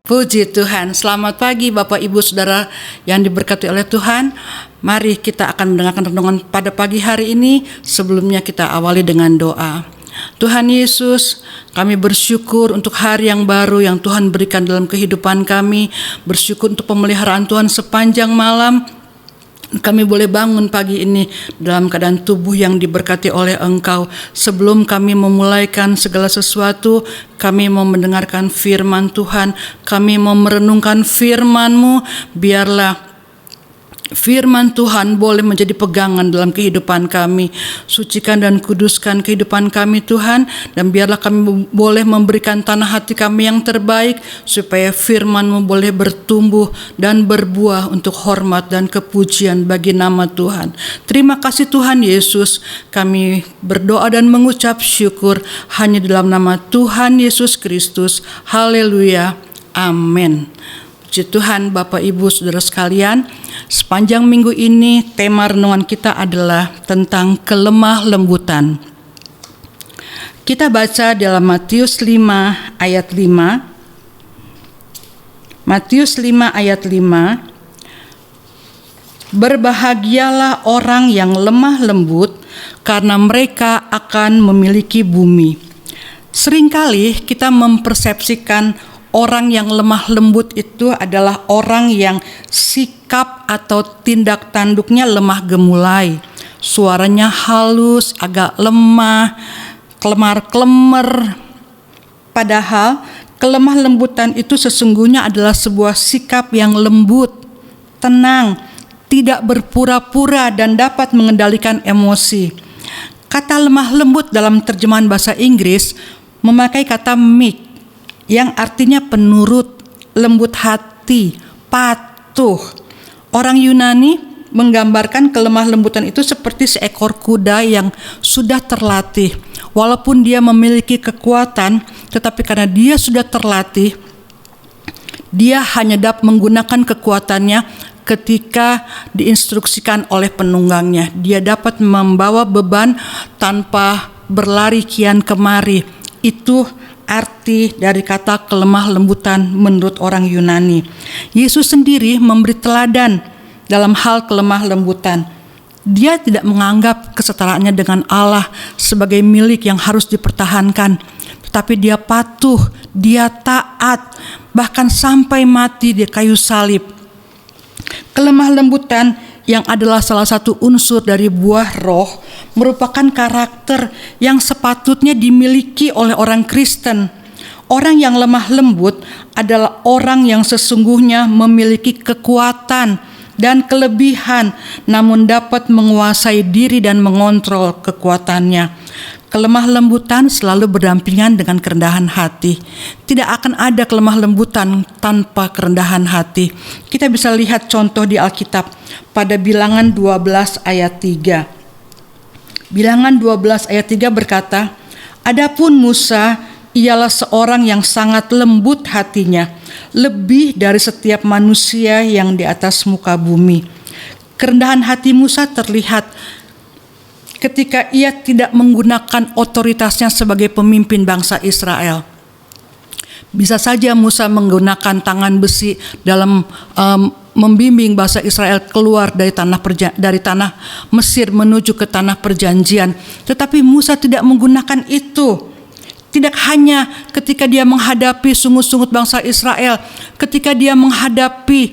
Puji Tuhan, selamat pagi Bapak Ibu Saudara yang diberkati oleh Tuhan. Mari kita akan mendengarkan renungan pada pagi hari ini. Sebelumnya kita awali dengan doa. Tuhan Yesus, kami bersyukur untuk hari yang baru yang Tuhan berikan dalam kehidupan kami. Bersyukur untuk pemeliharaan Tuhan sepanjang malam. Kami boleh bangun pagi ini dalam keadaan tubuh yang diberkati oleh Engkau. Sebelum kami memulaikan segala sesuatu, kami mau mendengarkan firman Tuhan. Kami mau merenungkan firman-Mu. Biarlah firman Tuhan boleh menjadi pegangan dalam kehidupan kami. Sucikan dan kuduskan kehidupan kami Tuhan. Dan biarlah kami boleh memberikan tanah hati kami yang terbaik, supaya firman-Mu boleh bertumbuh dan berbuah untuk hormat dan kepujian bagi nama Tuhan. Terima kasih Tuhan Yesus. Kami berdoa dan mengucap syukur hanya dalam nama Tuhan Yesus Kristus. Haleluya. Amin. Puji Tuhan, Bapak Ibu Saudara sekalian, sepanjang minggu ini tema renungan kita adalah tentang kelemah lembutan. Kita baca dalam Matius 5 ayat 5. Matius 5 ayat 5. Berbahagialah orang yang lemah lembut, karena mereka akan memiliki bumi. Seringkali kita mempersepsikan orang yang lemah lembut itu adalah orang yang sikap atau tindak tanduknya lemah gemulai. Suaranya halus, agak lemah, kelemar-kelemar. Padahal kelemah lembutan itu sesungguhnya adalah sebuah sikap yang lembut, tenang, tidak berpura-pura dan dapat mengendalikan emosi. Kata lemah lembut dalam terjemahan bahasa Inggris memakai kata meek, yang artinya penurut, lembut hati, patuh. Orang Yunani menggambarkan kelemah lembutan itu seperti seekor kuda yang sudah terlatih. Walaupun dia memiliki kekuatan, tetapi karena dia sudah terlatih, dia hanya dapat menggunakan kekuatannya ketika diinstruksikan oleh penunggangnya. Dia dapat membawa beban tanpa berlari kian kemari. Itu arti dari kata kelemah lembutan menurut orang Yunani. Yesus sendiri memberi teladan dalam hal kelemah lembutan. Dia tidak menganggap kesetaraannya dengan Allah sebagai milik yang harus dipertahankan, tetapi dia patuh, dia taat, bahkan sampai mati di kayu salib. Kelemah lembutan yang adalah salah satu unsur dari buah roh merupakan karakter yang sepatutnya dimiliki oleh orang Kristen. Orang yang lemah lembut adalah orang yang sesungguhnya memiliki kekuatan dan kelebihan, namun dapat menguasai diri dan mengontrol kekuatannya. Kelemah lembutan selalu berdampingan dengan kerendahan hati. Tidak akan ada kelemah lembutan tanpa kerendahan hati. Kita bisa lihat contoh di Alkitab pada Bilangan 12 ayat 3. Bilangan 12 ayat 3 berkata, "Adapun Musa ialah seorang yang sangat lembut hatinya, lebih dari setiap manusia yang di atas muka bumi." Kerendahan hati Musa terlihat ketika ia tidak menggunakan otoritasnya sebagai pemimpin bangsa Israel. Bisa saja Musa menggunakan tangan besi dalam membimbing bangsa Israel keluar dari tanah Mesir menuju ke tanah perjanjian. Tetapi Musa tidak menggunakan itu. Tidak hanya ketika dia menghadapi sungut-sungut bangsa Israel, ketika dia menghadapi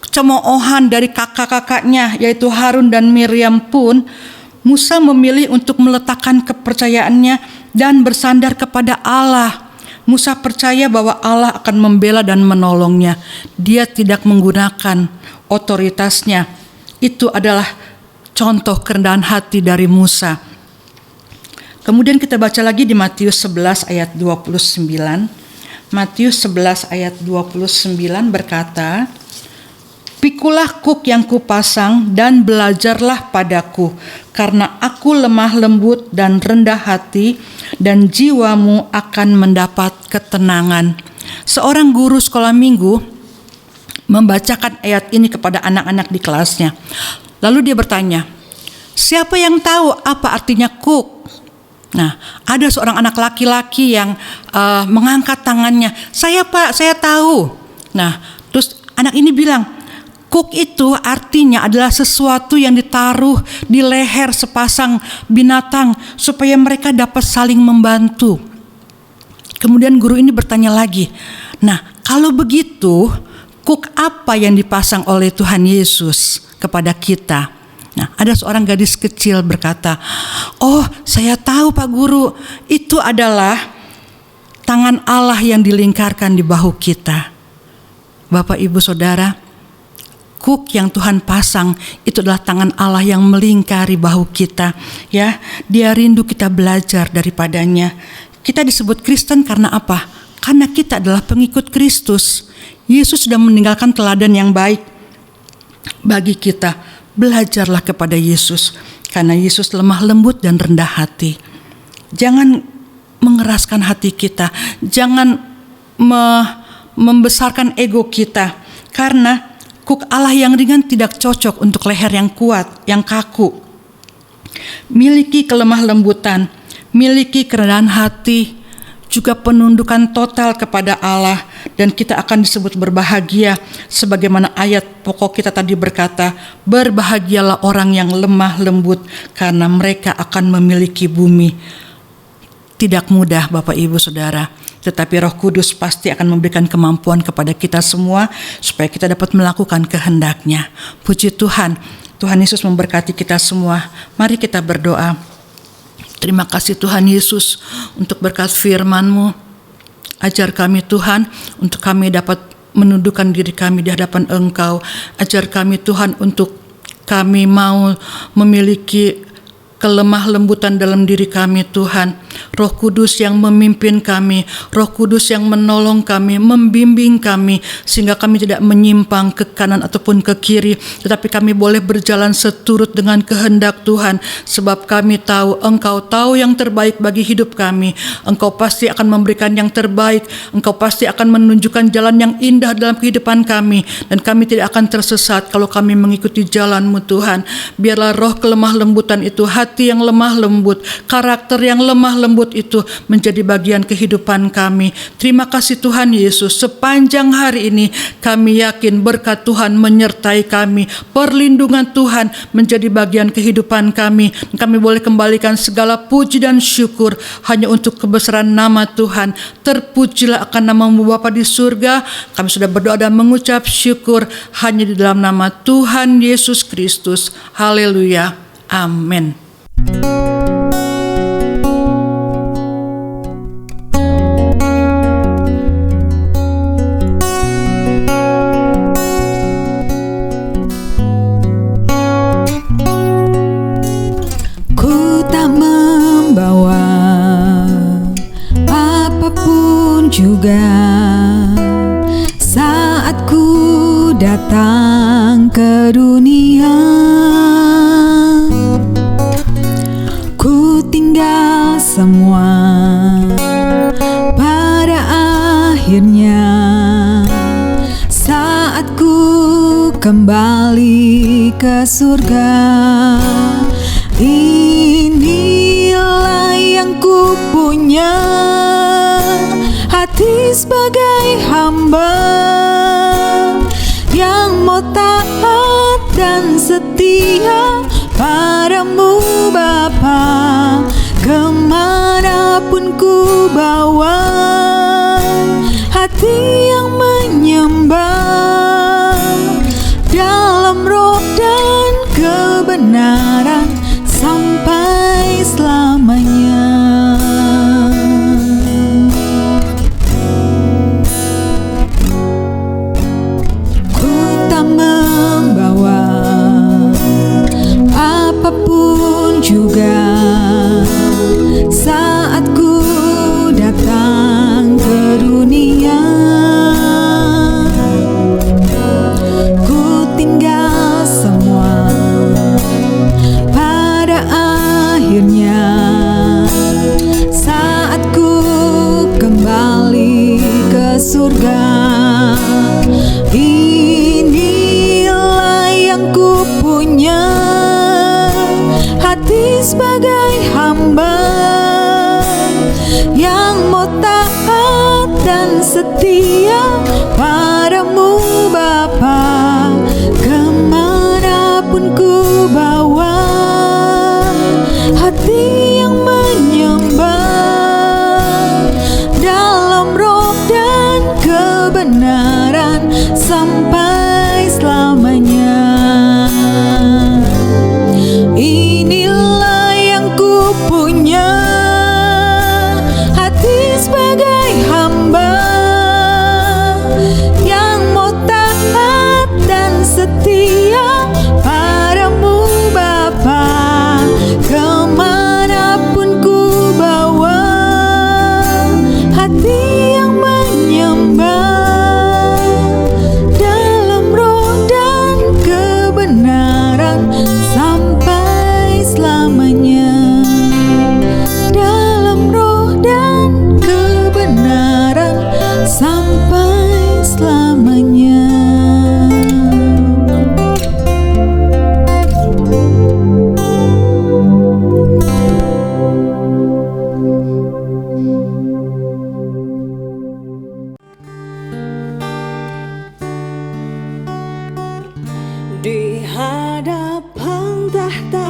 cemoohan dari kakak-kakaknya yaitu Harun dan Miriam pun, Musa memilih untuk meletakkan kepercayaannya dan bersandar kepada Allah. Musa percaya bahwa Allah akan membela dan menolongnya. Dia tidak menggunakan otoritasnya. Itu adalah contoh kerendahan hati dari Musa. Kemudian kita baca lagi di Matius 11 ayat 29. Matius 11 ayat 29 berkata, "Pikulah kuk yang kupasang dan belajarlah padaku, karena aku lemah lembut dan rendah hati, dan jiwamu akan mendapat ketenangan." Seorang guru sekolah minggu membacakan ayat ini kepada anak-anak di kelasnya. Lalu dia bertanya, "Siapa yang tahu apa artinya kuk?" Nah, ada seorang anak laki-laki yang mengangkat tangannya, "Saya Pak, saya tahu." Nah, terus anak ini bilang, "Kuk itu artinya adalah sesuatu yang ditaruh di leher sepasang binatang supaya mereka dapat saling membantu." Kemudian guru ini bertanya lagi, "Nah, kalau begitu, kuk apa yang dipasang oleh Tuhan Yesus kepada kita?" Nah, ada seorang gadis kecil berkata, "Oh, saya tahu Pak Guru, itu adalah tangan Allah yang dilingkarkan di bahu kita." Bapak, Ibu, Saudara, kuk yang Tuhan pasang itu adalah tangan Allah yang melingkari bahu kita. Ya, Dia rindu kita belajar daripadanya. Kita disebut Kristen karena apa? Karena kita adalah pengikut Kristus. Yesus sudah meninggalkan teladan yang baik bagi kita. Belajarlah kepada Yesus, karena Yesus lemah lembut dan rendah hati. Jangan mengeraskan hati kita, jangan membesarkan ego kita, karena kuk Allah yang ringan tidak cocok untuk leher yang kuat, yang kaku. Miliki kelemah lembutan, miliki kerendahan hati, juga penundukan total kepada Allah, dan kita akan disebut berbahagia sebagaimana ayat pokok kita tadi berkata, "Berbahagialah orang yang lemah lembut karena mereka akan memiliki bumi." Tidak mudah Bapak, Ibu, Saudara, tetapi Roh Kudus pasti akan memberikan kemampuan kepada kita semua supaya kita dapat melakukan kehendak-Nya. Puji Tuhan. Tuhan Yesus memberkati kita semua. Mari kita berdoa. Terima kasih Tuhan Yesus untuk berkat firman-Mu. Ajar kami Tuhan untuk kami dapat menundukkan diri kami di hadapan Engkau. Ajar kami Tuhan untuk kami mau memiliki kelemah lembutan dalam diri kami Tuhan. Roh Kudus yang memimpin kami, Roh Kudus yang menolong kami, membimbing kami, sehingga kami tidak menyimpang ke kanan ataupun ke kiri, tetapi kami boleh berjalan seturut dengan kehendak Tuhan, sebab kami tahu Engkau tahu yang terbaik bagi hidup kami. Engkau pasti akan memberikan yang terbaik, Engkau pasti akan menunjukkan jalan yang indah dalam kehidupan kami, dan kami tidak akan tersesat kalau kami mengikuti jalan-Mu Tuhan. Biarlah roh kelemah lembutan itu, hati yang lemah lembut, karakter yang lemah lembut itu menjadi bagian kehidupan kami. Terima kasih Tuhan Yesus, sepanjang hari ini kami yakin berkat Tuhan menyertai kami, perlindungan Tuhan menjadi bagian kehidupan kami. Kami boleh kembalikan segala puji dan syukur hanya untuk kebesaran nama Tuhan. Terpujilah akan nama-Mu Bapa di surga. Kami sudah berdoa dan mengucap syukur hanya di dalam nama Tuhan Yesus Kristus. Haleluya. Amin. Ku tak membawa apapun juga saat ku datang ke dunia. Ku tinggal semua pada akhirnya saat ku kembali ke surga. Inilah yang ku punya, hati sebagai hamba yang mau taat dan setia padamu Bapa. Kemanapun ku bawa, hati yang menyembah dalam roh dan kebenaran sampai selamanya. Ku tak membawa apapun juga saat ku datang ke dunia. Ku tinggal semua pada akhirnya saat ku kembali ke surga. Inilah yang ku punya, hati sebagai hamba yang mau taat setia padamu Bapa, kemanapun ku bawa hati yang menyembah dalam roh dan kebenaran sampai selamanya. Inilah yang ku punya, hati sebagai hamba yang mau taat dan setia padamu Bapa, kemanapun ku bawa hati yang menyembah dalam roh dan kebenaran sampai selamanya. Dalam roh dan kebenaran sampai selamanya. Di hadapan tahta